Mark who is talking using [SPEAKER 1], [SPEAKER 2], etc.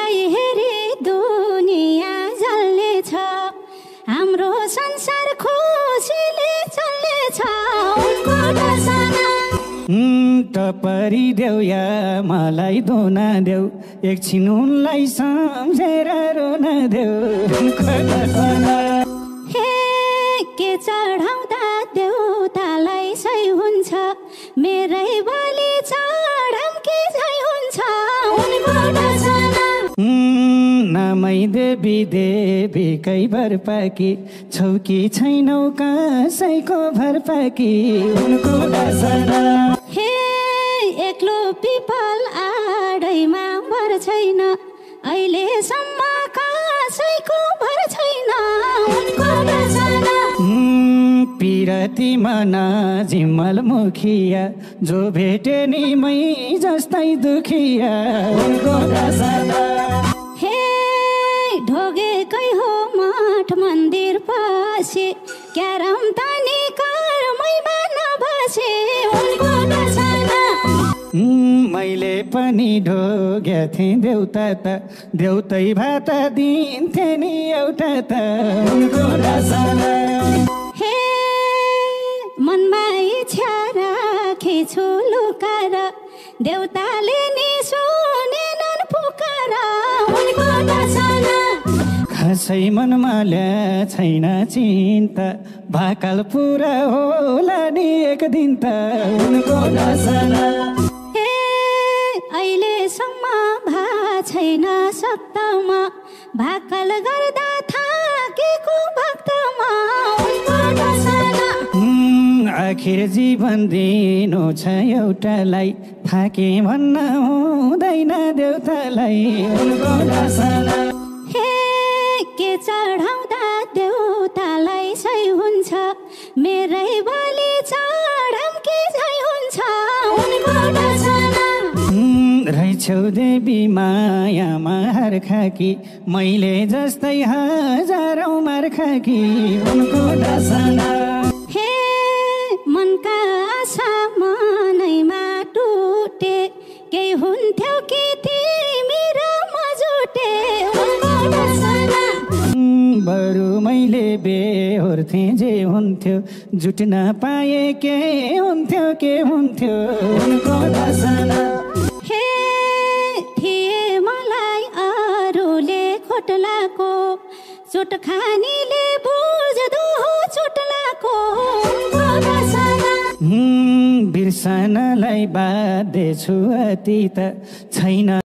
[SPEAKER 1] उनलाई हेरी दुनिया जल्नेछ हाम्रो संसार खुसीले चल्नेछ उनको दर्शना
[SPEAKER 2] टपरी देऊ या मलाई धुन देऊ एकछिन उनलाई सम्झेर रुन देऊ
[SPEAKER 1] हे के चढाउँदा देउतालाई सही हुन्छ मेरै बलि चढाम के झै हुन्छ उनको दर्शना
[SPEAKER 2] नामै देवी देवीकै भर पाकी छौकी छैनौ कसैको भर पाकी उनको दर्शना
[SPEAKER 1] हे एक्लो पिपल आडैमा भर छैन अहिलेसम्म कसैको भर छैन उनको दर्शना
[SPEAKER 2] पिरती मना जिम्मल मुखिया जो भेटे नि मै जस्तै दुखिया उनको दर्शना
[SPEAKER 1] हे ढोगेकै हो मठ मन्दिर पछि क्यारम तानी करमैमा नबसे उनको दर्शना
[SPEAKER 2] मैले पनि ढोग्या थिएँ देउता त देउतै भात दिन्थे नि एउटा त उनको दर्शना
[SPEAKER 1] हे मनमा इच्छा राखेछु लुकाएर देउताले नि सुनेनन् पुकार उनको दर्शना
[SPEAKER 2] खसै मनमा ल्या छैन चिन्ता भाकाल पुरा होला नि एक दिन त उनको दर्शना
[SPEAKER 1] हे अहिलेसम्म भा छैन सप्तमा भाकल गर्दा थाकेको भक्तमा उनको दर्शना
[SPEAKER 2] आखिर जीवन दिनु छ एउटालाई थाके भन्न हुँदैन देउतालाई उनको दर्शना
[SPEAKER 1] हे के चढाउँदा देउतालाई सही हुन्छ मेरै बलि चढाम के झै हुन्छ उनको दर्शना
[SPEAKER 2] रहेछौ देवी मायामा हर खाकी मैले जस्तै हजारौँ मार खाकी उनको दर्शना
[SPEAKER 1] हे मनका आशा मनैमा टुटे केही हुन्थ्यो कि तिमी र म जुटे उनको दर्शना
[SPEAKER 2] बरु मैले बेहोर्थे जे हुन्थ्यो जुट्न पाए के हुन्थ्यो उनको दर्शना
[SPEAKER 1] हे थिए मलाई अरूले खोटलाको चोट खानीले बुझ्दो हो चोटलाको उनको दर्शना
[SPEAKER 2] बिर्सनलाई बाध्य छु अति त छैन